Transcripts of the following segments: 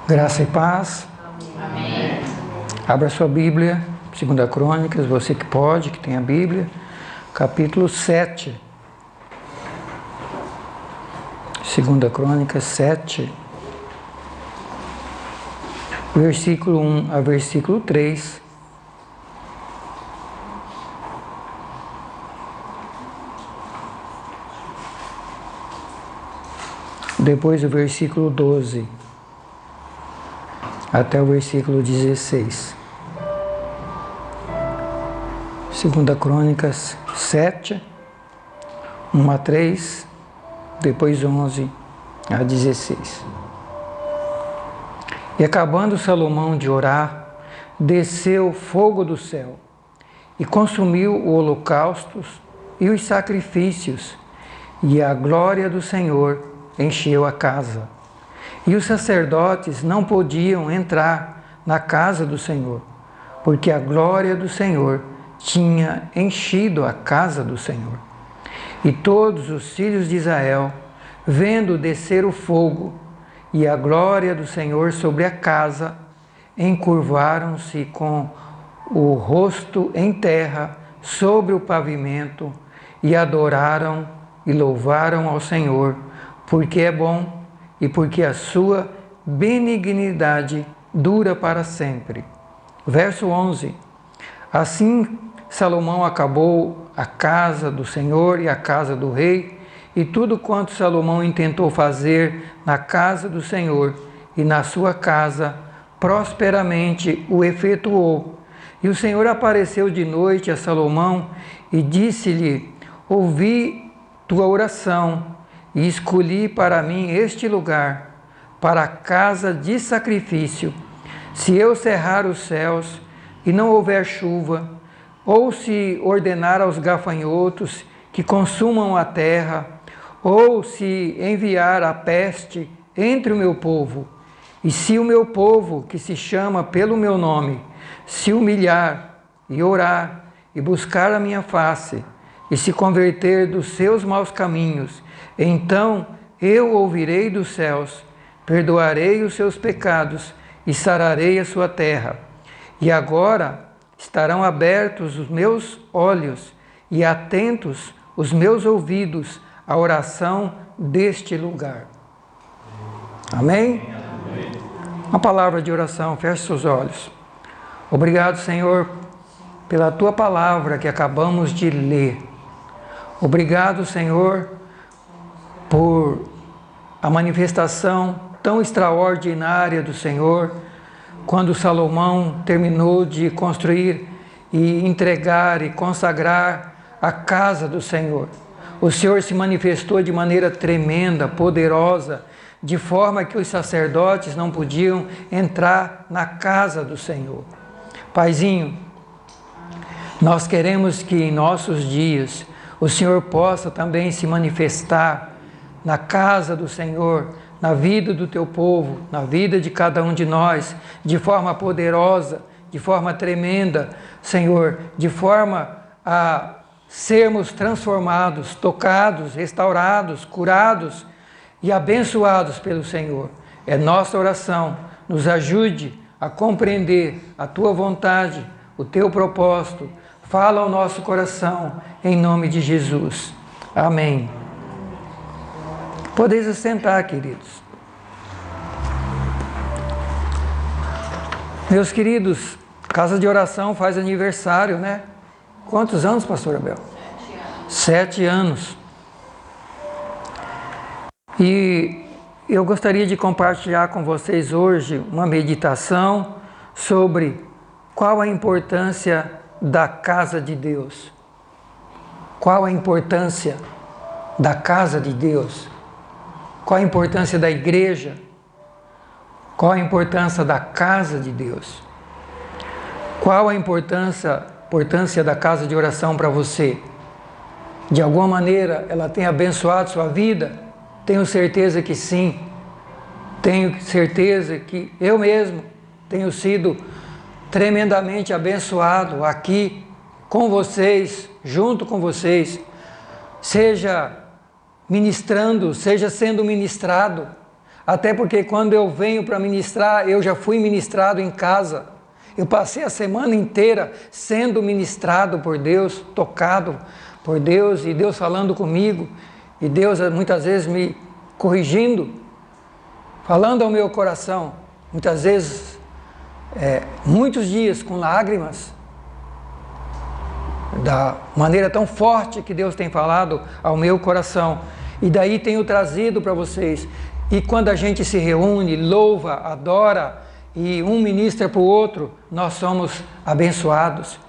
Graça e paz. Amém. Abra sua Bíblia, 2 Crônicas, você que pode, que tem a Bíblia, capítulo 7. 2 Crônicas 7, versículo 1 a versículo 3. Depois o versículo 12 até o versículo 16. 2 Crônicas 7, 1 a 3, depois 11 a 16. E acabando Salomão de orar, desceu fogo do céu e consumiu os holocaustos e os sacrifícios, e a glória do Senhor encheu a casa. E os sacerdotes não podiam entrar na casa do Senhor, porque a glória do Senhor tinha enchido a casa do Senhor. E todos os filhos de Israel, vendo descer o fogo e a glória do Senhor sobre a casa, encurvaram-se com o rosto em terra sobre o pavimento e adoraram e louvaram ao Senhor, porque é bom e porque a sua benignidade dura para sempre. Verso 11. Assim Salomão acabou a casa do Senhor e a casa do rei, e tudo quanto Salomão intentou fazer na casa do Senhor e na sua casa, prosperamente o efetuou. E o Senhor apareceu de noite a Salomão e disse-lhe: ouvi tua oração e escolhi para mim este lugar, para a casa de sacrifício. Se eu cerrar os céus e não houver chuva, ou se ordenar aos gafanhotos que consumam a terra, ou se enviar a peste entre o meu povo, e se o meu povo, que se chama pelo meu nome, se humilhar e orar e buscar a minha face, e se converter dos seus maus caminhos, então eu ouvirei dos céus, perdoarei os seus pecados e sararei a sua terra. E agora estarão abertos os meus olhos e atentos os meus ouvidos à oração deste lugar. Amém? Amém. Uma palavra de oração, feche seus olhos. Obrigado, Senhor, pela tua palavra que acabamos de ler. Obrigado, Senhor, por a manifestação tão extraordinária do Senhor, quando Salomão terminou de construir e entregar e consagrar a casa do Senhor. O Senhor se manifestou de maneira tremenda, poderosa, de forma que os sacerdotes não podiam entrar na casa do Senhor. Paizinho, nós queremos que em nossos dias o Senhor possa também se manifestar na casa do Senhor, na vida do teu povo, na vida de cada um de nós, de forma poderosa, de forma tremenda, Senhor, de forma a sermos transformados, tocados, restaurados, curados e abençoados pelo Senhor. É nossa oração, nos ajude a compreender a tua vontade, o teu propósito. Fala ao nosso coração, em nome de Jesus. Amém. Podeis assentar, queridos. Meus queridos, casa de oração faz aniversário, né? Quantos anos, pastor Abel? 7 anos. E eu gostaria de compartilhar com vocês hoje uma meditação sobre qual a importância da casa de Deus. Qual a importância da casa de Deus? Qual a importância da igreja? Qual a importância da casa de Deus? Qual a importância da casa de oração para você? De alguma maneira ela tem abençoado sua vida? Tenho certeza que sim. Tenho certeza que eu mesmo tenho sido tremendamente abençoado aqui com vocês, junto com vocês, seja ministrando, seja sendo ministrado Até porque quando eu venho para ministrar, eu já fui ministrado em casa. Eu passei a semana inteira sendo ministrado por Deus, tocado por Deus, e Deus falando comigo, e Deus muitas vezes me corrigindo, falando ao meu coração, muitas vezes, muitos dias com lágrimas, da maneira tão forte que Deus tem falado ao meu coração. E daí tenho trazido para vocês. E quando a gente se reúne, louva, adora, e um ministra para o outro, nós somos abençoados.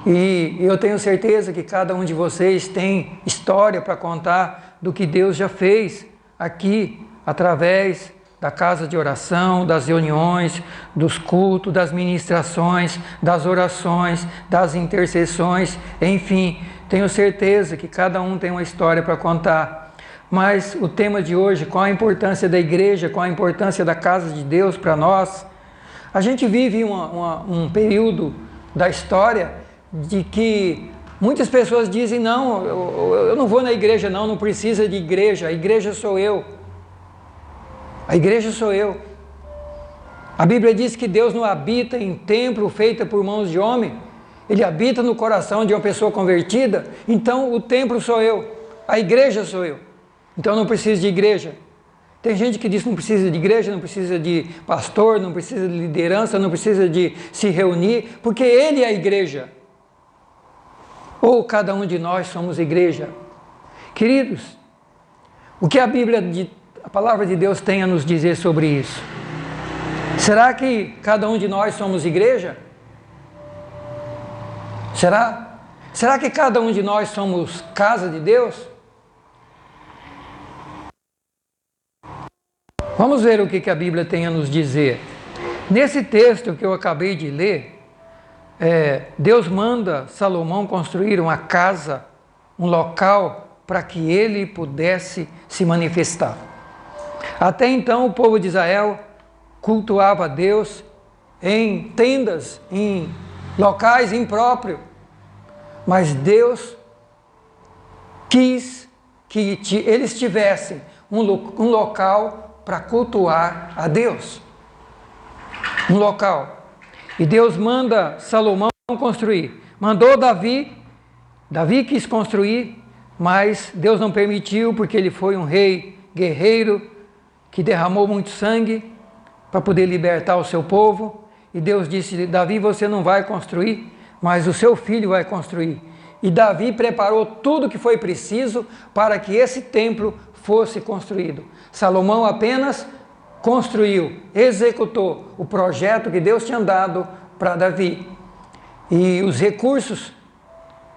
E eu tenho certeza que cada um de vocês tem história para contar do que Deus já fez aqui, através da casa de oração, das reuniões, dos cultos, das ministrações, das orações, das intercessões, enfim, tenho certeza que cada um tem uma história para contar. Mas o tema de hoje, qual a importância da igreja, qual a importância da casa de Deus para nós? A gente vive um período da história de que muitas pessoas dizem, não, eu não vou na igreja não precisa de igreja, a igreja sou eu. A igreja sou eu. A Bíblia diz que Deus não habita em templo feito por mãos de homem, Ele habita no coração de uma pessoa convertida, então o templo sou eu, a igreja sou eu. Então não precisa de igreja. Tem gente que diz que não precisa de igreja, não precisa de pastor, não precisa de liderança, não precisa de se reunir, porque Ele é a igreja. Ou cada um de nós somos igreja. Queridos, o que a palavra de Deus tem a nos dizer sobre isso? Será que cada um de nós somos igreja? Será? Será que cada um de nós somos casa de Deus? Vamos ver o que a Bíblia tem a nos dizer. Nesse texto que eu acabei de ler, Deus manda Salomão construir uma casa, um local, para que ele pudesse se manifestar. Até então o povo de Israel cultuava a Deus em tendas, em locais impróprios. Mas Deus quis que eles tivessem um local para cultuar a Deus. Um local. E Deus manda Salomão construir. Mandou Davi quis construir, mas Deus não permitiu, porque ele foi um rei guerreiro, que derramou muito sangue para poder libertar o seu povo. E Deus disse, Davi, você não vai construir, mas o seu filho vai construir. E Davi preparou tudo que foi preciso para que esse templo fosse construído. Salomão apenas construiu, executou o projeto que Deus tinha dado para Davi. E os recursos,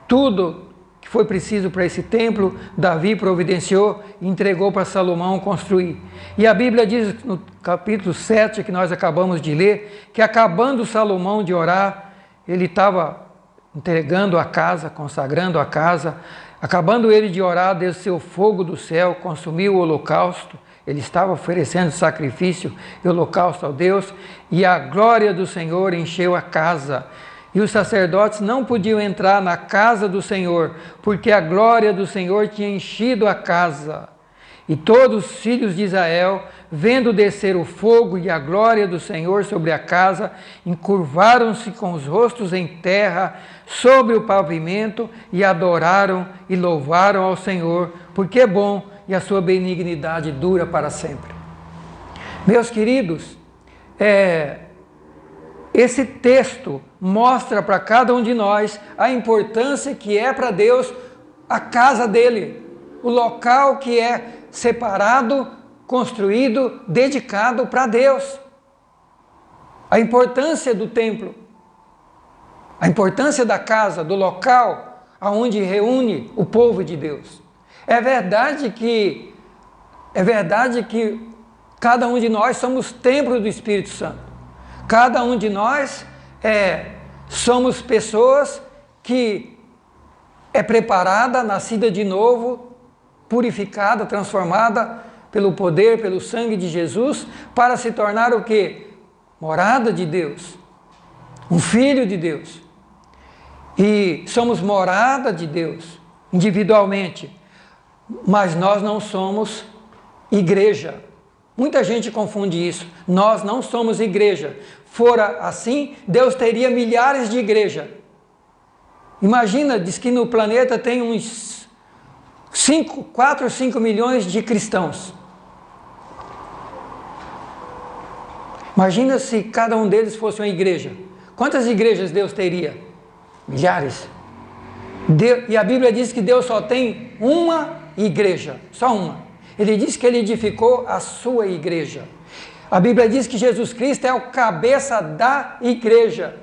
tudo que foi preciso para esse templo, Davi providenciou e entregou para Salomão construir. E a Bíblia diz no capítulo 7, que nós acabamos de ler, que acabando Salomão de orar, ele estava entregando a casa, consagrando a casa. Acabando ele de orar, desceu fogo do céu, consumiu o holocausto. Ele estava oferecendo sacrifício e holocausto ao Deus, e a glória do Senhor encheu a casa. E os sacerdotes não podiam entrar na casa do Senhor, porque a glória do Senhor tinha enchido a casa. E todos os filhos de Israel, vendo descer o fogo e a glória do Senhor sobre a casa, encurvaram-se com os rostos em terra sobre o pavimento e adoraram e louvaram ao Senhor, porque é bom e a sua benignidade dura para sempre. Meus queridos, esse texto mostra para cada um de nós a importância que é para Deus a casa dele, o local que é separado, construído, dedicado para Deus. A importância do templo, a importância da casa, do local aonde reúne o povo de Deus. É verdade que cada um de nós somos templo do Espírito Santo. Cada um de nós somos pessoas que é preparada, nascida de novo, purificada, transformada pelo poder, pelo sangue de Jesus, para se tornar o quê? Morada de Deus, um filho de Deus. E somos morada de Deus, individualmente, mas nós não somos igreja. Muita gente confunde isso. Nós não somos igreja. Fora assim, Deus teria milhares de igrejas. Imagina, diz que no planeta tem uns 4 ou 5 milhões de cristãos. Imagina se cada um deles fosse uma igreja. Quantas igrejas Deus teria? Milhares. E a Bíblia diz que Deus só tem uma igreja, só uma. Ele diz que Ele edificou a sua igreja. A Bíblia diz que Jesus Cristo é o cabeça da igreja.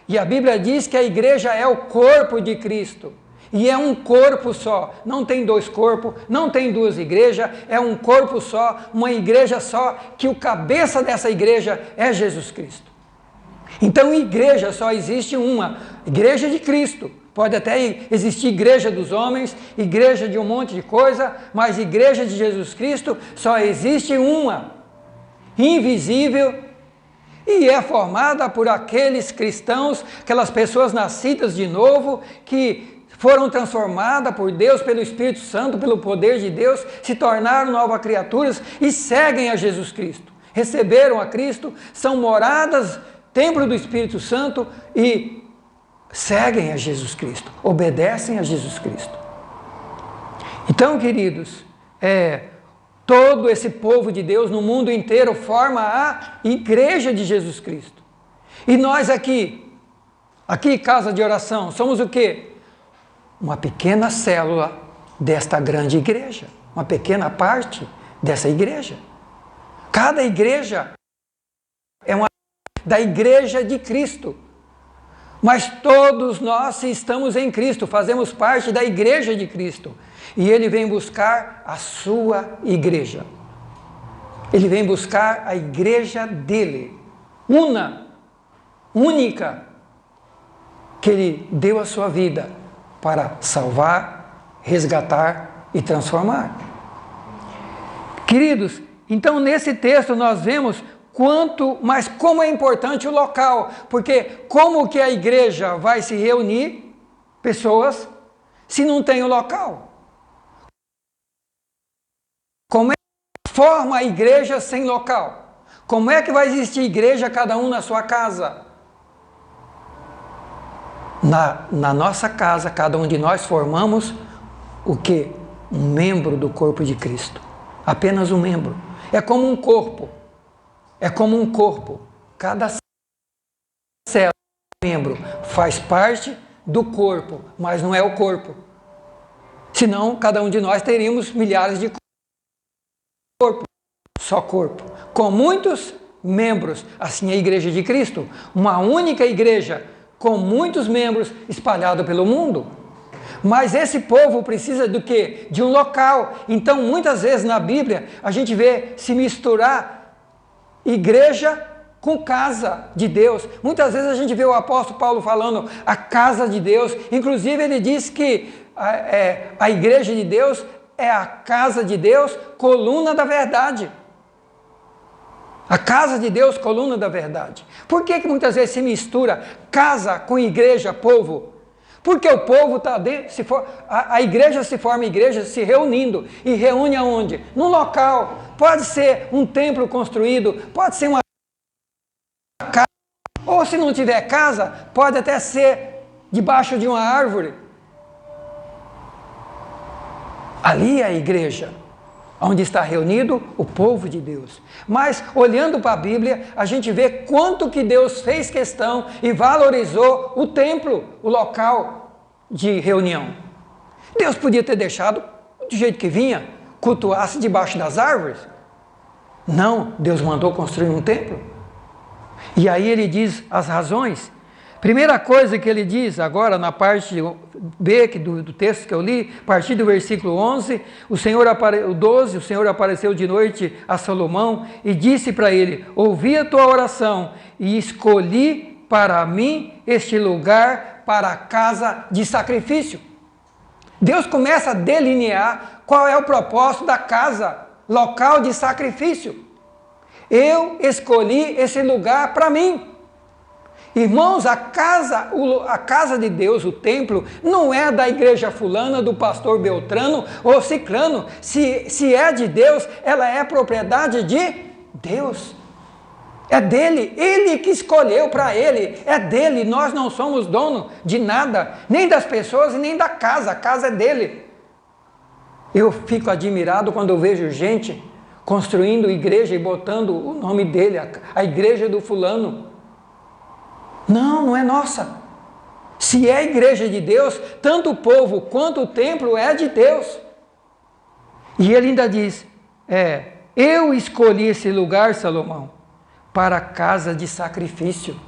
E a Bíblia diz que a igreja é o corpo de Cristo. E é um corpo só. Não tem 2 corpos, não tem 2 igrejas, é um corpo só, uma igreja só, que o cabeça dessa igreja é Jesus Cristo. Então, igreja só existe uma, igreja de Cristo. Pode até existir igreja dos homens, igreja de um monte de coisa, mas igreja de Jesus Cristo só existe uma, invisível, e é formada por aqueles cristãos, aquelas pessoas nascidas de novo, que foram transformadas por Deus, pelo Espírito Santo, pelo poder de Deus, se tornaram novas criaturas e seguem a Jesus Cristo. Receberam a Cristo, são moradas, templo do Espírito Santo e seguem a Jesus Cristo, obedecem a Jesus Cristo. Então, queridos, todo esse povo de Deus no mundo inteiro forma a igreja de Jesus Cristo. E nós aqui, casa de oração, somos o quê? Uma pequena célula desta grande igreja, uma pequena parte dessa igreja. Cada igreja é uma da igreja de Cristo. Mas todos nós estamos em Cristo, fazemos parte da igreja de Cristo. E Ele vem buscar a sua igreja. Ele vem buscar a igreja dele, única, que Ele deu a sua vida para salvar, resgatar e transformar. Queridos, então nesse texto nós vemos mas como é importante o local, porque como que a igreja vai se reunir, pessoas, se não tem o local? Como é que forma a igreja sem local? Como é que vai existir igreja cada um na sua casa? Na nossa casa, cada um de nós formamos o quê? Um membro do corpo de Cristo. Apenas um membro. É como um corpo. É como um corpo. Cada célula, membro, faz parte do corpo, mas não é o corpo. Senão, cada um de nós teríamos milhares de corpos. Só corpo. Com muitos membros. Assim é a igreja de Cristo. Uma única igreja com muitos membros espalhada pelo mundo. Mas esse povo precisa do quê? De um local. Então, muitas vezes na Bíblia, a gente vê se misturar igreja com casa de Deus. Muitas vezes a gente vê o apóstolo Paulo falando a casa de Deus. Inclusive ele diz que a igreja de Deus é a casa de Deus, coluna da verdade. A casa de Deus, coluna da verdade. Por que muitas vezes se mistura casa com igreja, povo? Porque o povo está dentro, a igreja se forma igreja se reunindo. E reúne aonde? Num local. Pode ser um templo construído, pode ser uma casa. Ou se não tiver casa, pode até ser debaixo de uma árvore. Ali é a igreja, onde está reunido o povo de Deus. Mas, olhando para a Bíblia, a gente vê quanto que Deus fez questão e valorizou o templo, o local de reunião. Deus podia ter deixado do jeito que vinha, cultuasse debaixo das árvores. Não, Deus mandou construir um templo. E aí ele diz as razões. Primeira coisa que ele diz agora na parte B do texto que eu li, a partir do versículo 11, o Senhor apareceu de noite a Salomão e disse para ele: ouvi a tua oração e escolhi para mim este lugar para a casa de sacrifício. Deus começa a delinear qual é o propósito da casa, local de sacrifício. Eu escolhi esse lugar para mim. Irmãos, a casa de Deus, o templo, não é da igreja fulana, do pastor Beltrano ou Ciclano. Se é de Deus, ela é propriedade de Deus. É dele, ele que escolheu para ele, é dele, nós não somos dono de nada, nem das pessoas e nem da casa, a casa é dele. Eu fico admirado quando eu vejo gente construindo igreja e botando o nome dele, a igreja do fulano. Não, não é nossa. Se é a igreja de Deus, tanto o povo quanto o templo é de Deus. E ele ainda diz, eu escolhi esse lugar, Salomão, para casa de sacrifício.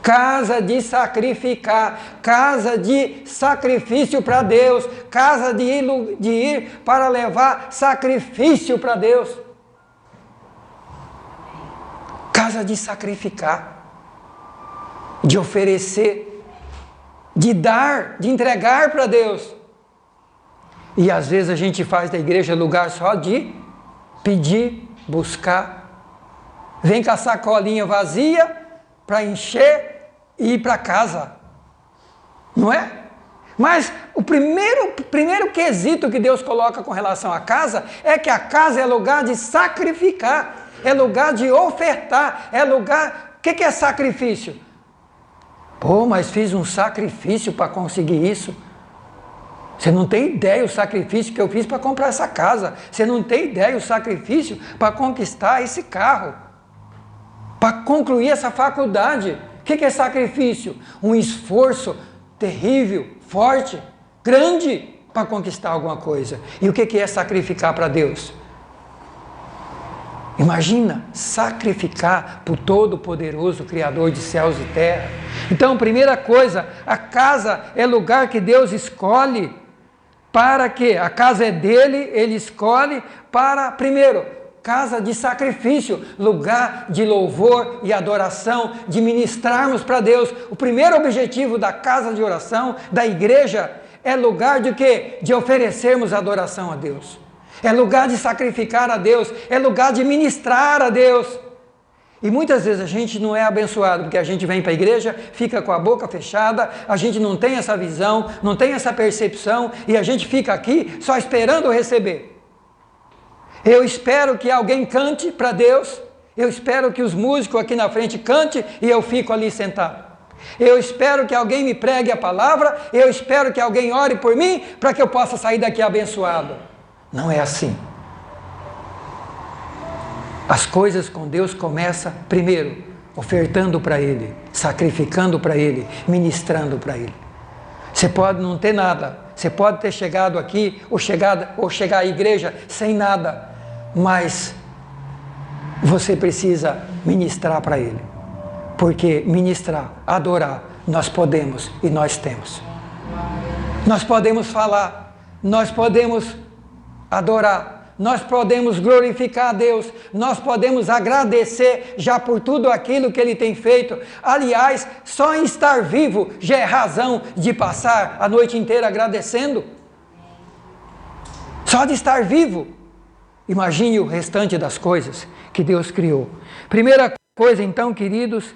Casa de sacrificar, casa de sacrifício para Deus, casa de ir para levar sacrifício para Deus. Casa de sacrificar, de oferecer, de dar, de entregar para Deus. E às vezes a gente faz da igreja lugar só de pedir, buscar. Vem com a sacolinha vazia para encher e ir para casa. Não é? Mas o primeiro quesito que Deus coloca com relação à casa é que a casa é lugar de sacrificar, é lugar de ofertar, é lugar... O que é sacrifício? Pô, mas fiz um sacrifício para conseguir isso. Você não tem ideia o sacrifício que eu fiz para comprar essa casa. Você não tem ideia o sacrifício para conquistar esse carro. Para concluir essa faculdade. O que é sacrifício? Um esforço terrível, forte, grande para conquistar alguma coisa. E o que é sacrificar para Deus? Imagina, sacrificar para o Todo-Poderoso, Criador de céus e terra. Então, primeira coisa, a casa é lugar que Deus escolhe para quê? A casa é dele, ele escolhe para, primeiro, casa de sacrifício, lugar de louvor e adoração, de ministrarmos para Deus. O primeiro objetivo da casa de oração, da igreja, é lugar de quê? De oferecermos adoração a Deus. É lugar de sacrificar a Deus, é lugar de ministrar a Deus. E muitas vezes a gente não é abençoado, porque a gente vem para a igreja, fica com a boca fechada, a gente não tem essa visão, não tem essa percepção, e a gente fica aqui só esperando receber. Eu espero que alguém cante para Deus, eu espero que os músicos aqui na frente cantem e eu fico ali sentado. Eu espero que alguém me pregue a palavra, eu espero que alguém ore por mim, para que eu possa sair daqui abençoado. Não é assim. As coisas com Deus começam, primeiro, ofertando para Ele, sacrificando para Ele, ministrando para Ele. Você pode não ter nada, você pode ter chegado aqui, ou chegar à igreja sem nada, mas você precisa ministrar para Ele. Porque ministrar, adorar, nós podemos e nós temos. Nós podemos falar, nós podemos adorar, nós podemos glorificar a Deus, nós podemos agradecer já por tudo aquilo que Ele tem feito. Aliás, só em estar vivo já é razão de passar a noite inteira agradecendo. Só de estar vivo. Imagine o restante das coisas que Deus criou. Primeira coisa então, queridos,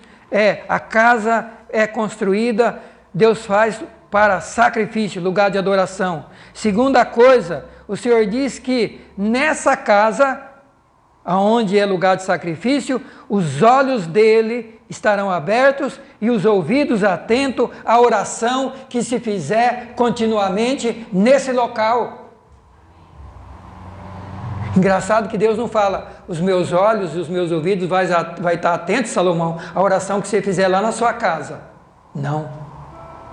a casa é construída, Deus faz para sacrifício, lugar de adoração. Segunda coisa, o Senhor diz que nessa casa, aonde é lugar de sacrifício, os olhos dele estarão abertos e os ouvidos atentos à oração que se fizer continuamente nesse local. Engraçado que Deus não fala, os meus olhos e os meus ouvidos vai estar atentos, Salomão, à oração que você fizer lá na sua casa. Não.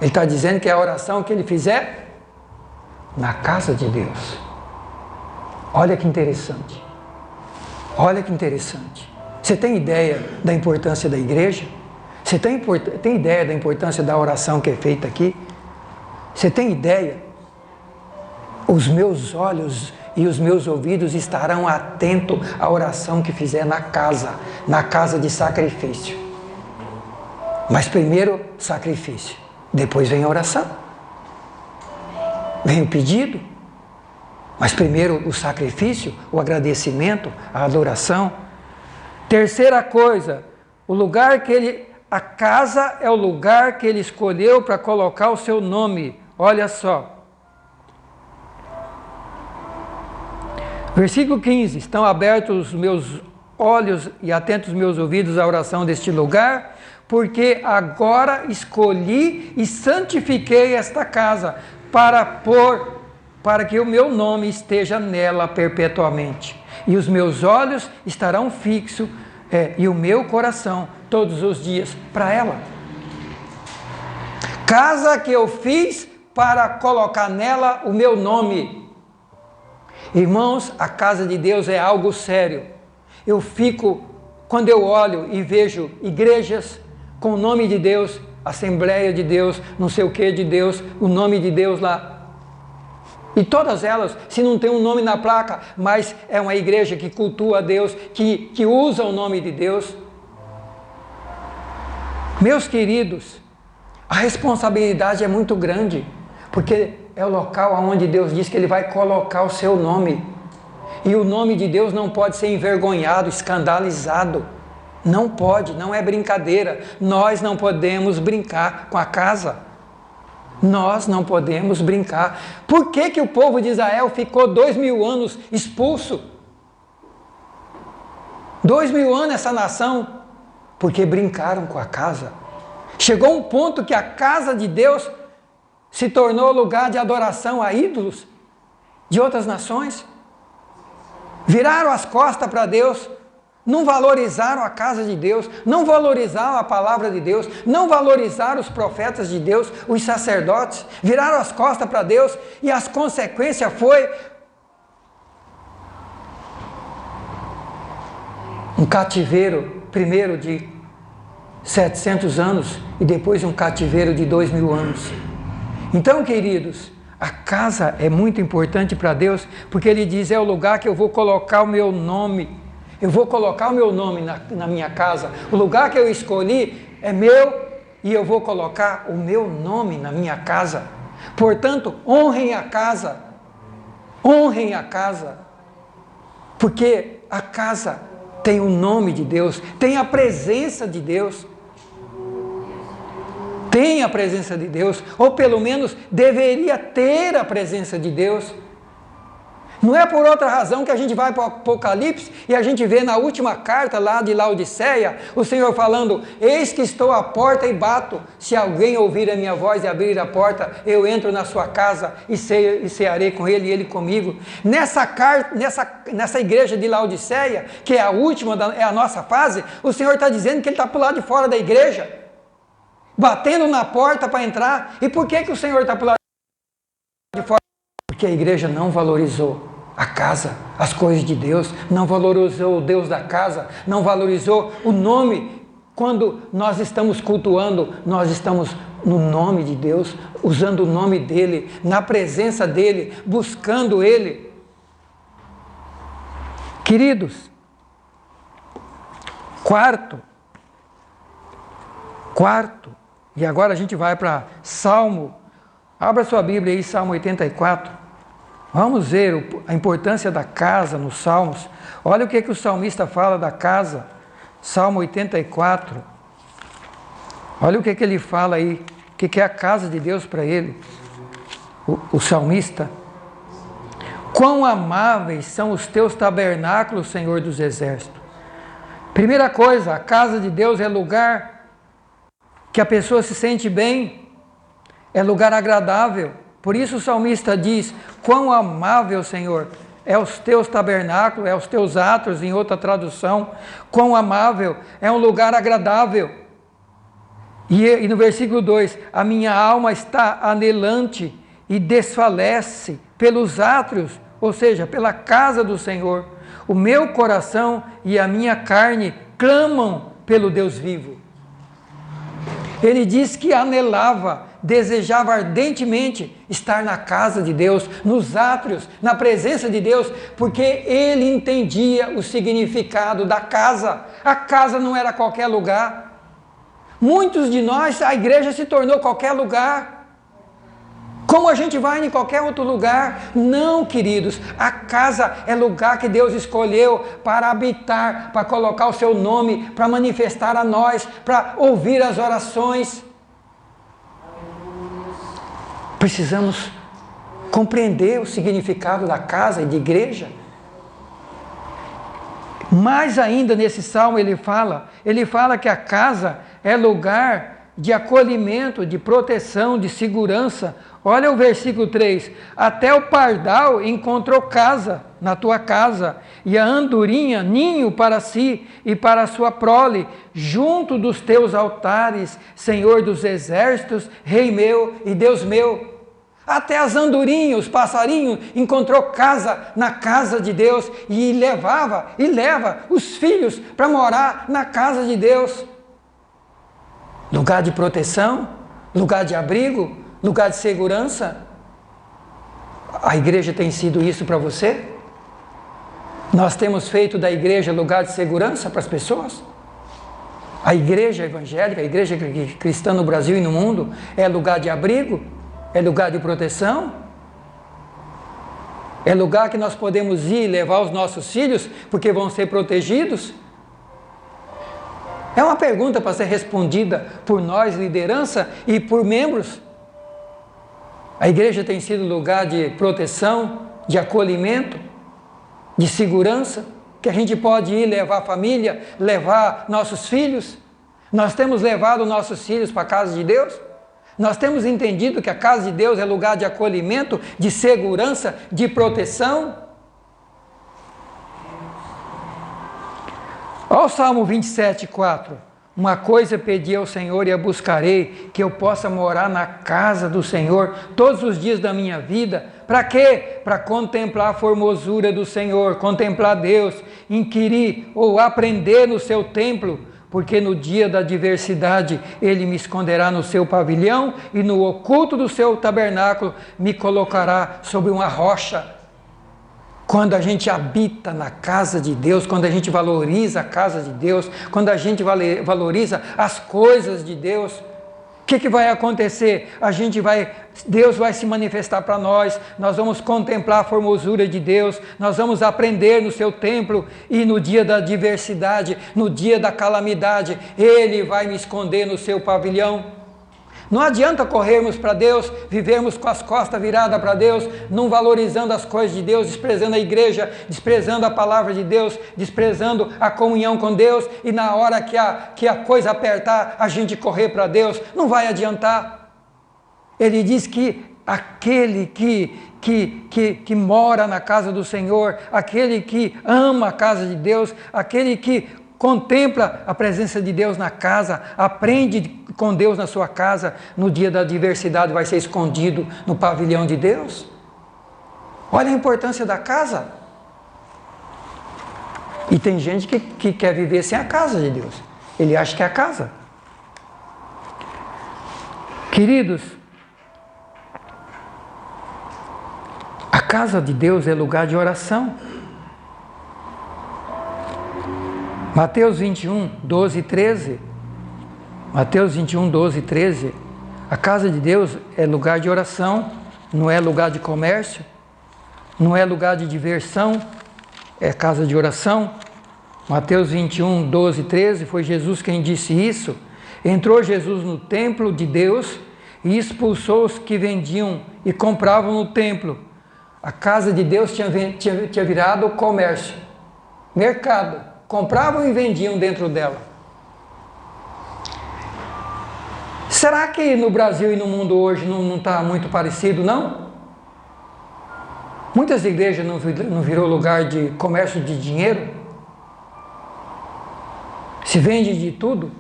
Ele está dizendo que é a oração que ele fizer na casa de Deus. Olha que interessante. Olha que interessante. Você tem ideia da importância da igreja? Você tem ideia da importância da oração que é feita aqui? Você tem ideia? Os meus olhos e os meus ouvidos estarão atentos à oração que fizer na casa de sacrifício. Mas primeiro sacrifício, depois vem a oração. Vem o pedido, mas primeiro o sacrifício, o agradecimento, a adoração. Terceira coisa, a casa é o lugar que ele escolheu para colocar o seu nome. Olha só. Versículo 15, estão abertos os meus olhos e atenta os meus ouvidos à oração deste lugar, porque agora escolhi e santifiquei esta casa para que o meu nome esteja nela perpetuamente. E os meus olhos estarão fixos e o meu coração todos os dias para ela. Casa que eu fiz para colocar nela o meu nome. Irmãos, a casa de Deus é algo sério. Quando eu olho e vejo igrejas com o nome de Deus, Assembleia de Deus, não sei o que de Deus, o nome de Deus lá. E todas elas, se não tem um nome na placa, mas é uma igreja que cultua a Deus, que usa o nome de Deus. Meus queridos, a responsabilidade é muito grande, porque é o local onde Deus diz que Ele vai colocar o seu nome. E o nome de Deus não pode ser envergonhado, escandalizado. Não pode, não é brincadeira. Nós não podemos brincar com a casa. Nós não podemos brincar. Por que o povo de Israel ficou 2000 anos expulso? 2000 anos essa nação? Porque brincaram com a casa. Chegou um ponto que a casa de Deus se tornou lugar de adoração a ídolos de outras nações. Viraram as costas para Deus. Não valorizaram a casa de Deus, não valorizaram a palavra de Deus, não valorizaram os profetas de Deus, os sacerdotes, viraram as costas para Deus e as consequências foi um cativeiro, primeiro de 700 anos e depois um cativeiro de 2000 anos. Então, queridos, a casa é muito importante para Deus, porque Ele diz, é o lugar que eu vou colocar o meu nome. Eu vou colocar o meu nome na minha casa. O lugar que eu escolhi é meu e eu vou colocar o meu nome na minha casa. Portanto, honrem a casa. Honrem a casa. Porque a casa tem o nome de Deus, tem a presença de Deus. Tem a presença de Deus, ou pelo menos deveria ter a presença de Deus. Não é por outra razão que a gente vai para o Apocalipse e a gente vê na última carta lá de Laodiceia, o Senhor falando, eis que estou à porta e bato, se alguém ouvir a minha voz e abrir a porta, eu entro na sua casa e cearei com ele e ele comigo. Nessa igreja de Laodiceia, que é a última, é a nossa fase, o Senhor está dizendo que Ele está para o lado de fora da igreja, batendo na porta para entrar. E por que o Senhor está para o lado de fora? Porque a igreja não valorizou a casa, as coisas de Deus, não valorizou o Deus da casa, não valorizou o nome. Quando nós estamos cultuando, nós estamos no nome de Deus, usando o nome dEle, na presença dEle, buscando Ele. Queridos, quarto, e agora a gente vai para Salmo, abra sua Bíblia aí, Salmo 84, vamos ver a importância da casa nos Salmos. Olha o que o salmista fala da casa, Salmo 84, olha o que ele fala aí, o que é a casa de Deus para ele, o salmista. Quão amáveis são os teus tabernáculos, Senhor dos exércitos. Primeira coisa, a casa de Deus é lugar que a pessoa se sente bem, é lugar agradável. Por isso o salmista diz, quão amável, Senhor, é os teus tabernáculos, é os teus átrios, em outra tradução, quão amável, é um lugar agradável. E no versículo 2, a minha alma está anelante e desfalece pelos átrios, ou seja, pela casa do Senhor. O meu coração e a minha carne clamam pelo Deus vivo. Ele diz que anelava, desejava ardentemente estar na casa de Deus, nos átrios, na presença de Deus, porque ele entendia o significado da casa. A casa não era qualquer lugar. Muitos de nós, a igreja se tornou qualquer lugar. Como a gente vai em qualquer outro lugar? Não, queridos, a casa é lugar que Deus escolheu para habitar, para colocar o seu nome, para manifestar a nós, para ouvir as orações. Precisamos compreender o significado da casa e de igreja. Mais ainda nesse salmo ele fala que a casa é lugar de acolhimento, de proteção, de segurança. Olha o versículo 3: até o pardal encontrou casa na tua casa, e a andorinha ninho para si e para a sua prole, junto dos teus altares, Senhor dos exércitos, Rei meu e Deus meu. Até as andorinhas, os passarinhos, encontrou casa na casa de Deus e leva os filhos para morar na casa de Deus. Lugar de proteção, lugar de abrigo, lugar de segurança. A igreja tem sido isso para você? Nós temos feito da igreja lugar de segurança para as pessoas? A igreja evangélica, a igreja cristã no Brasil e no mundo é lugar de abrigo? É lugar de proteção? É lugar que nós podemos ir e levar os nossos filhos porque vão ser protegidos? É uma pergunta para ser respondida por nós, liderança, e por membros. A igreja tem sido lugar de proteção, de acolhimento, de segurança, que a gente pode ir levar a família, levar nossos filhos. Nós temos levado nossos filhos para a casa de Deus? Nós temos entendido que a casa de Deus é lugar de acolhimento, de segurança, de proteção? Olha o Salmo 27:4. Uma coisa pedi ao Senhor e a buscarei, que eu possa morar na casa do Senhor todos os dias da minha vida. Para quê? Para contemplar a formosura do Senhor, contemplar Deus, inquirir ou aprender no seu templo, porque no dia da adversidade Ele me esconderá no seu pavilhão e no oculto do seu tabernáculo me colocará sobre uma rocha. Quando a gente habita na casa de Deus, quando a gente valoriza a casa de Deus, quando a gente valoriza as coisas de Deus, o que vai acontecer? Deus vai se manifestar para nós, nós vamos contemplar a formosura de Deus, nós vamos aprender no seu templo, e no dia da adversidade, no dia da calamidade, Ele vai me esconder no seu pavilhão. Não adianta corrermos para Deus, vivermos com as costas viradas para Deus, não valorizando as coisas de Deus, desprezando a igreja, desprezando a palavra de Deus, desprezando a comunhão com Deus, e na hora que a coisa apertar, a gente correr para Deus, não vai adiantar. Ele diz que aquele que mora na casa do Senhor, aquele que ama a casa de Deus, aquele que contempla a presença de Deus na casa, aprende com Deus na sua casa, no dia da adversidade vai ser escondido no pavilhão de Deus. Olha a importância da casa. E tem gente que quer viver sem a casa de Deus. Ele acha que é a casa. Queridos, a casa de Deus é lugar de oração. Mateus 21, 12 e 13. Mateus 21, 12 e 13. A casa de Deus é lugar de oração, não é lugar de comércio, não é lugar de diversão, é casa de oração. Mateus 21, 12 e 13, foi Jesus quem disse isso. Entrou Jesus no templo de Deus e expulsou os que vendiam e compravam no templo. A casa de Deus tinha virado comércio, mercado. Compravam e vendiam dentro dela. Será que no Brasil e no mundo hoje não está muito parecido, não? Muitas igrejas não virou lugar de comércio de dinheiro? Se vende de tudo?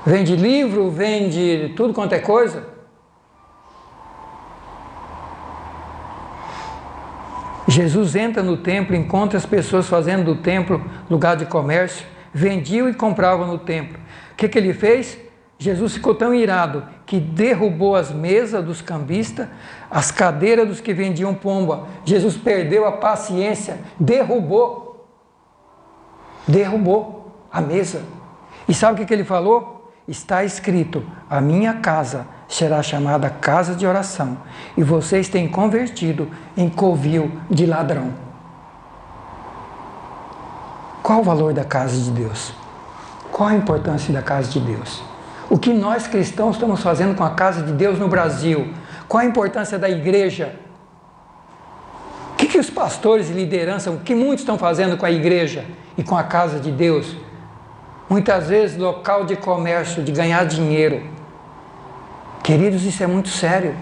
Vende livro, vende tudo quanto é coisa? Jesus entra no templo, encontra as pessoas fazendo do templo lugar de comércio, vendiam e compravam no templo. O que ele fez? Jesus ficou tão irado que derrubou as mesas dos cambistas, as cadeiras dos que vendiam pomba. Jesus perdeu a paciência, derrubou a mesa. E sabe o que ele falou? Está escrito: a minha casa será chamada casa de oração, e vocês têm convertido em covil de ladrão. Qual o valor da casa de Deus? Qual a importância da casa de Deus? O que nós cristãos estamos fazendo com a casa de Deus no Brasil? Qual a importância da igreja? O que os pastores e liderança, o que muitos estão fazendo com a igreja e com a casa de Deus, muitas vezes local de comércio, de ganhar dinheiro. Queridos, isso é muito sério.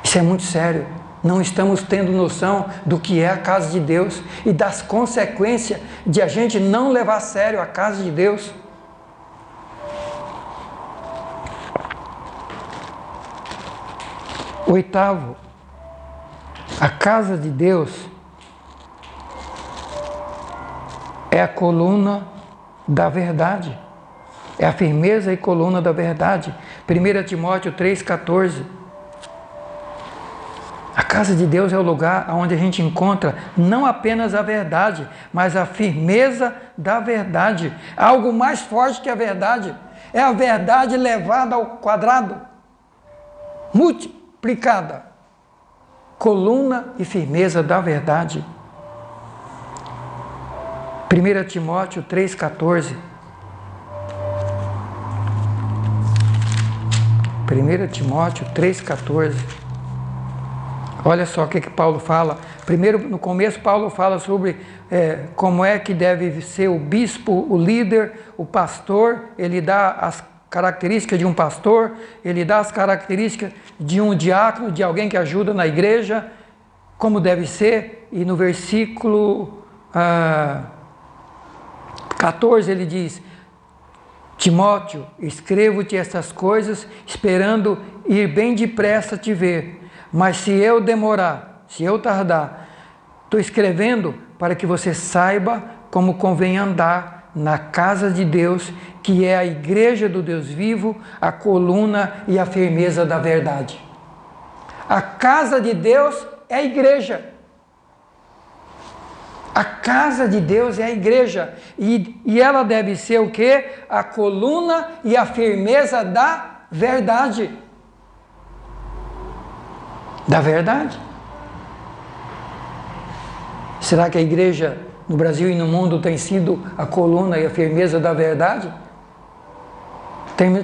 Isso é muito sério. Não estamos tendo noção do que é a casa de Deus e das consequências de a gente não levar a sério a casa de Deus. Oitavo, a casa de Deus é a coluna da verdade, é a firmeza e coluna da verdade. 1 Timóteo 3,14. A casa de Deus é o lugar onde a gente encontra não apenas a verdade, mas a firmeza da verdade. Algo mais forte que a verdade. É a verdade levada ao quadrado, multiplicada. Coluna e firmeza da verdade. 1 Timóteo 3,14. 1 Timóteo 3,14. Olha só o que Paulo fala. Primeiro, no começo, Paulo fala sobre como é que deve ser o bispo, o líder, o pastor. Ele dá as características de um pastor, ele dá as características de um diácono, de alguém que ajuda na igreja, como deve ser. E no versículo 14 ele diz: Timóteo, escrevo-te estas coisas, esperando ir bem depressa te ver. Mas se eu demorar, se eu tardar, estou escrevendo para que você saiba como convém andar na casa de Deus, que é a igreja do Deus vivo, a coluna e a firmeza da verdade. A casa de Deus é a igreja. A casa de Deus é a igreja. E ela deve ser o quê? A coluna e a firmeza da verdade. Da verdade. Será que a igreja no Brasil e no mundo tem sido a coluna e a firmeza da verdade?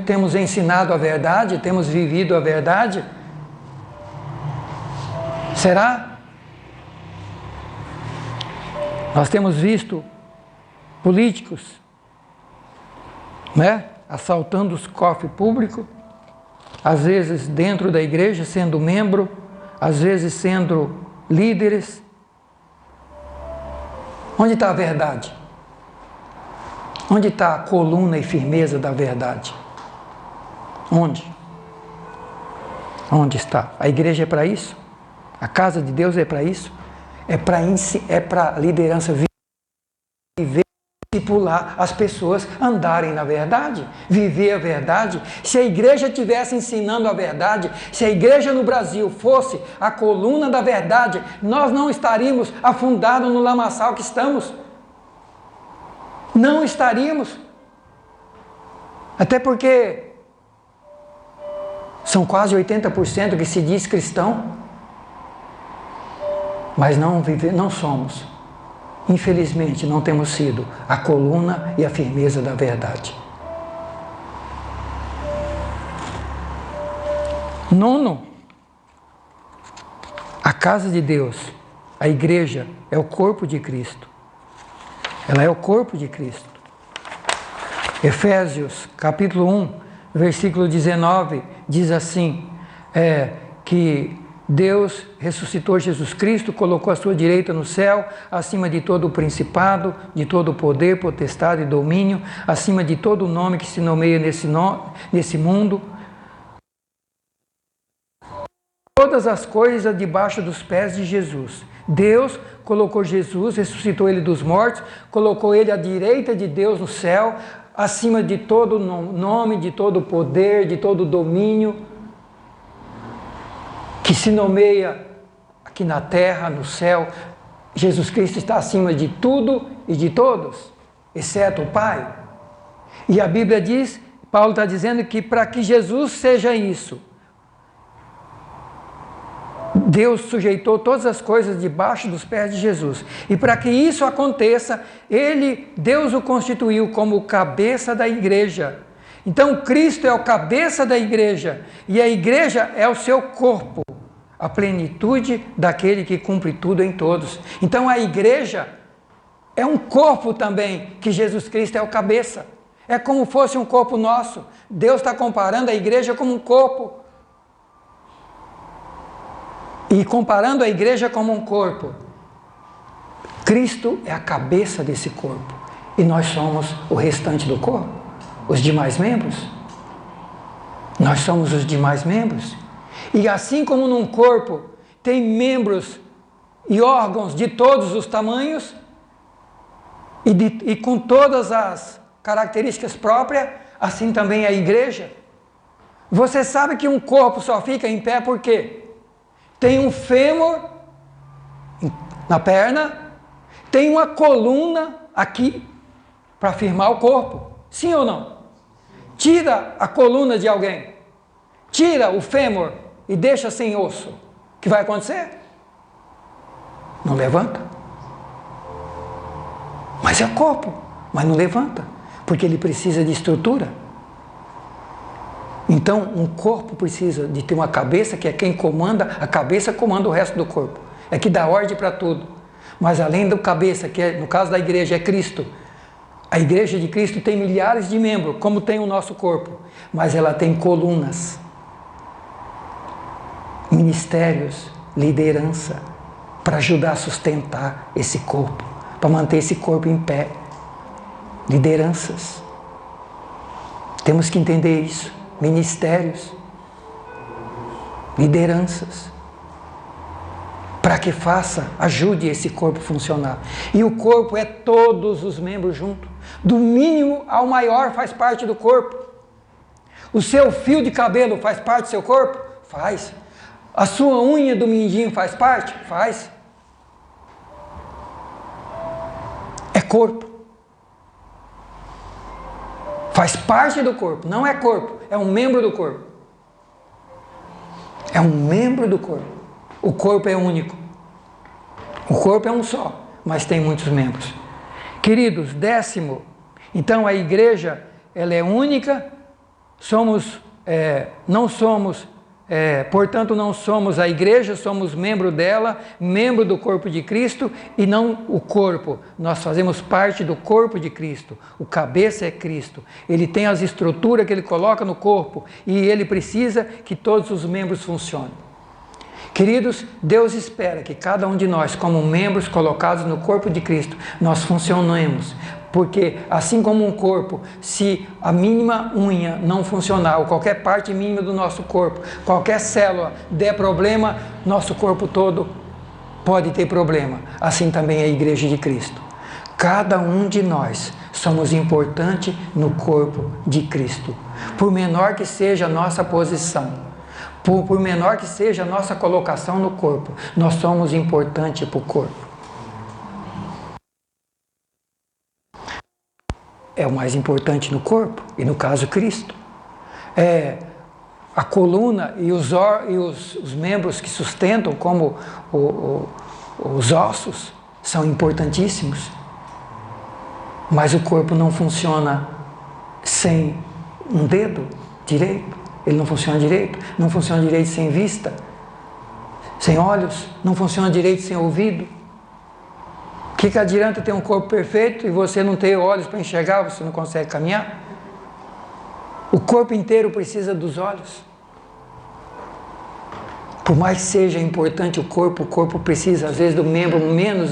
Temos ensinado a verdade? Temos vivido a verdade? Será? Nós temos visto políticos, assaltando os cofres públicos, às vezes dentro da igreja, sendo membro, às vezes sendo líderes. Onde está a verdade? Onde está a coluna e firmeza da verdade? Onde? Onde está? A igreja é para isso? A casa de Deus é para isso? É para a liderança viver, discipular as pessoas, andarem na verdade, viver a verdade. Se a igreja estivesse ensinando a verdade, se a igreja no Brasil fosse a coluna da verdade, nós não estaríamos afundados no lamaçal que estamos. Não estaríamos. Até porque são quase 80% que se diz cristão, mas não somos. Infelizmente, não temos sido a coluna e a firmeza da verdade. Nono, a casa de Deus, a igreja, é o corpo de Cristo. Ela é o corpo de Cristo. Efésios, capítulo 1, versículo 19, diz assim, que Deus ressuscitou Jesus Cristo, colocou a sua direita no céu, acima de todo o principado, de todo o poder, potestade e domínio, acima de todo o nome que se nomeia nesse mundo. Todas as coisas debaixo dos pés de Jesus. Deus colocou Jesus, ressuscitou ele dos mortos, colocou ele à direita de Deus no céu, acima de todo nome, de todo poder, de todo domínio, que se nomeia aqui na terra, no céu. Jesus Cristo está acima de tudo e de todos, exceto o Pai. E a Bíblia diz, Paulo está dizendo que para que Jesus seja isso, Deus sujeitou todas as coisas debaixo dos pés de Jesus. E para que isso aconteça, Deus o constituiu como cabeça da igreja. Então Cristo é o cabeça da igreja e a igreja é o seu corpo. a plenitude daquele que cumpre tudo em todos. Então a igreja é um corpo também, que Jesus Cristo é o cabeça. É como fosse um corpo nosso. Deus está comparando a igreja como um corpo. E comparando a igreja como um corpo, Cristo é a cabeça desse corpo. E nós somos o restante do corpo, os demais membros. Nós somos os demais membros. E assim como num corpo tem membros e órgãos de todos os tamanhos e com todas as características próprias, assim também a igreja. Você sabe que um corpo só fica em pé por quê? Tem um fêmur na perna, tem uma coluna aqui para firmar o corpo. Sim ou não? Tira a coluna de alguém, tira o fêmur e deixa sem osso. O que vai acontecer? Não levanta. Mas é o corpo, mas não levanta, porque ele precisa de estrutura. Então, um corpo precisa de ter uma cabeça, que é quem comanda, a cabeça comanda o resto do corpo. É que dá ordem para tudo. Mas além do cabeça, que é, no caso da igreja, é Cristo. A igreja de Cristo tem milhares de membros, como tem o nosso corpo. Mas ela tem colunas, ministérios, liderança, para ajudar a sustentar esse corpo, para manter esse corpo em pé. Lideranças. Temos que entender isso. Ministérios, lideranças, para que ajude esse corpo a funcionar. E o corpo é todos os membros juntos, do mínimo ao maior faz parte do corpo. O seu fio de cabelo faz parte do seu corpo? Faz. A sua unha do mindinho faz parte? Faz. É corpo. Faz parte do corpo, não é corpo, é um membro do corpo. É um membro do corpo. O corpo é único. O corpo é um só, mas tem muitos membros. Queridos, 10º, então a igreja, ela é única, portanto não somos a igreja, somos membro dela, membro do corpo de Cristo e não o corpo. Nós fazemos parte do corpo de Cristo. O cabeça é Cristo. Ele tem as estruturas que ele coloca no corpo e ele precisa que todos os membros funcionem. Queridos, Deus espera que cada um de nós, como membros colocados no corpo de Cristo, nós funcionemos. Porque assim como um corpo, se a mínima unha não funcionar, ou qualquer parte mínima do nosso corpo, qualquer célula der problema, nosso corpo todo pode ter problema. Assim também é a igreja de Cristo. Cada um de nós somos importantes no corpo de Cristo. Por menor que seja a nossa posição, por menor que seja a nossa colocação no corpo, nós somos importantes para o corpo. É o mais importante no corpo, e no caso Cristo. A coluna e os membros que sustentam, como os ossos, são importantíssimos. Mas o corpo não funciona sem um dedo direito, ele não funciona direito. Não funciona direito sem vista, sem olhos, não funciona direito sem ouvido. O que adianta ter um corpo perfeito e você não ter olhos para enxergar, você não consegue caminhar? O corpo inteiro precisa dos olhos. Por mais que seja importante o corpo precisa, às vezes, do membro menos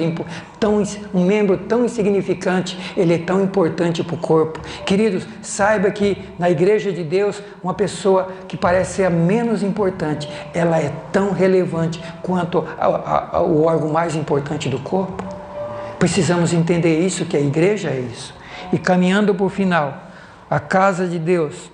um membro tão insignificante, ele é tão importante para o corpo. Queridos, saiba que na igreja de Deus, uma pessoa que parece ser a menos importante, ela é tão relevante quanto o órgão mais importante do corpo. Precisamos entender isso, que a igreja é isso. E caminhando para o final, a casa de Deus.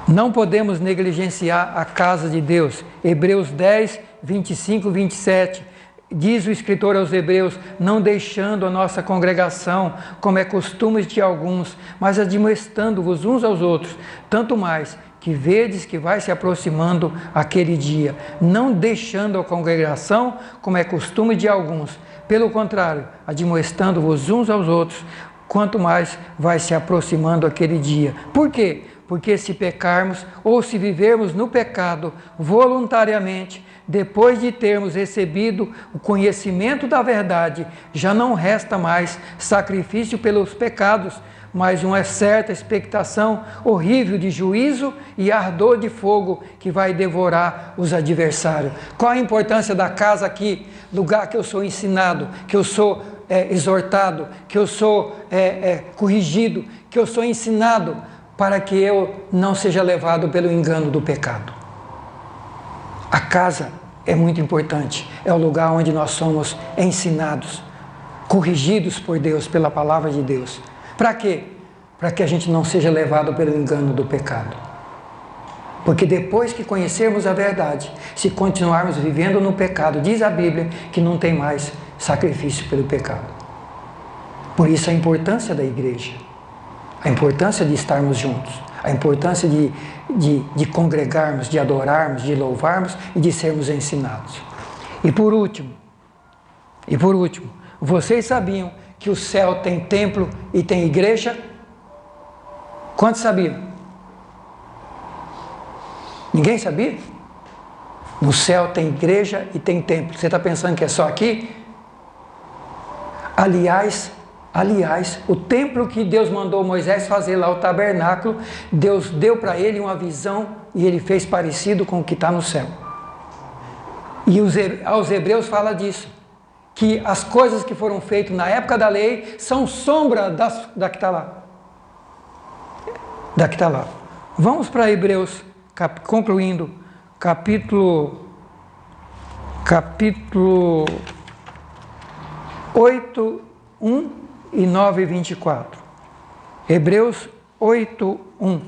Não podemos negligenciar a casa de Deus. Hebreus 10, 25, 27. Diz o escritor aos Hebreus: não deixando a nossa congregação, como é costume de alguns, mas admoestando-vos uns aos outros, tanto mais que vedes que vai se aproximando aquele dia, não deixando a congregação, como é costume de alguns. Pelo contrário, admoestando-vos uns aos outros, quanto mais vai se aproximando aquele dia. Por quê? porque se pecarmos ou se vivermos no pecado voluntariamente, depois de termos recebido o conhecimento da verdade, já não resta mais sacrifício pelos pecados, mas uma certa expectação horrível de juízo e ardor de fogo que vai devorar os adversários. Qual a importância da casa aqui? Lugar que eu sou ensinado, que eu sou exortado, que eu sou corrigido, que eu sou ensinado para que eu não seja levado pelo engano do pecado. A casa é muito importante, é o lugar onde nós somos ensinados, corrigidos por Deus, pela palavra de Deus. Para quê? Para que a gente não seja levado pelo engano do pecado. Porque depois que conhecermos a verdade, se continuarmos vivendo no pecado, diz a Bíblia que não tem mais sacrifício pelo pecado. Por isso a importância da igreja, a importância de estarmos juntos, a importância de congregarmos, de adorarmos, de louvarmos e de sermos ensinados. E por último, vocês sabiam que o céu tem templo e tem igreja? Quantos sabiam? Ninguém sabia? No céu tem igreja e tem templo. Você está pensando que é só aqui? Aliás, o templo que Deus mandou Moisés fazer lá, o tabernáculo, Deus deu para ele uma visão e ele fez parecido com o que está no céu. E aos Hebreus fala disso, que as coisas que foram feitas na época da lei são sombra da que está lá. Da que está lá. Vamos para Hebreus, concluindo, capítulo 8, 1 e 9, 24. Hebreus 8, 1.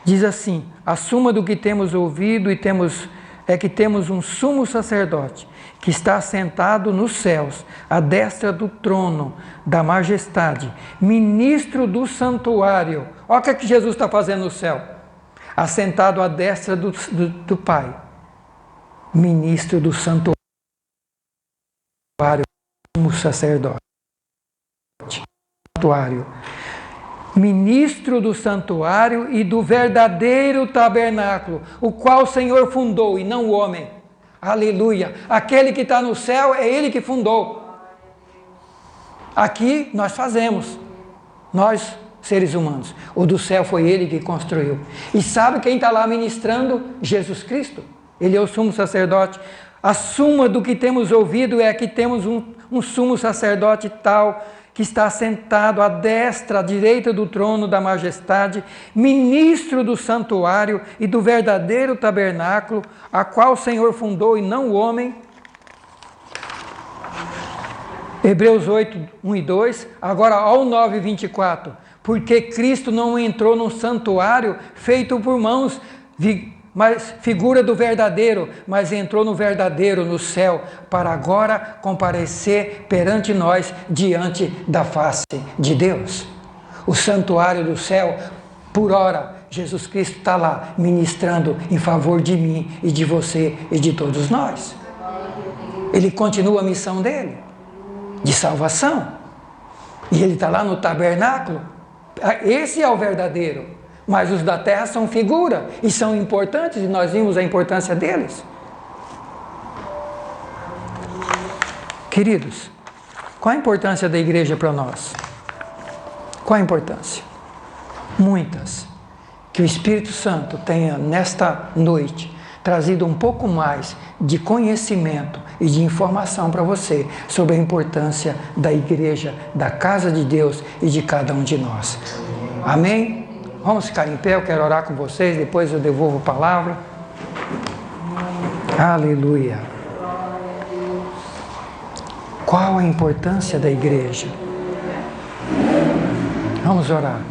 Diz assim: a suma do que temos ouvido é que temos um sumo sacerdote que está sentado nos céus, à destra do trono da majestade, ministro do santuário. Olha o que Jesus está fazendo no céu. Assentado à destra do Pai, ministro do santuário, sumo sacerdote. Ministro do santuário e do verdadeiro tabernáculo, o qual o Senhor fundou e não o homem. Aleluia! Aquele que está no céu é Ele que fundou. Aqui nós fazemos, nós seres humanos. O do céu foi Ele que construiu. E sabe quem está lá ministrando? Jesus Cristo. Ele é o sumo sacerdote. A suma do que temos ouvido é que temos um sumo sacerdote tal, que está sentado à destra, à direita do trono da majestade, ministro do santuário e do verdadeiro tabernáculo, a qual o Senhor fundou e não o homem. Hebreus 8, 1 e 2, agora ao 9, 24. Porque Cristo não entrou no santuário feito por mãos, mas figura do verdadeiro, mas entrou no verdadeiro, no céu, para agora comparecer perante nós, diante da face de Deus. O santuário do céu, por ora, Jesus Cristo está lá, ministrando em favor de mim e de você e de todos nós. Ele continua a missão dele, de salvação. E ele está lá no tabernáculo. Esse é o verdadeiro. Mas os da terra são figura e são importantes, e nós vimos a importância deles. Queridos, qual a importância da igreja para nós? Qual a importância? Muitas. Que o Espírito Santo tenha, nesta noite, trazido um pouco mais de conhecimento e de informação para você sobre a importância da igreja, da casa de Deus e de cada um de nós. Amém? Vamos ficar em pé, eu quero orar com vocês, depois eu devolvo a palavra. Aleluia. Qual a importância da igreja? Vamos orar.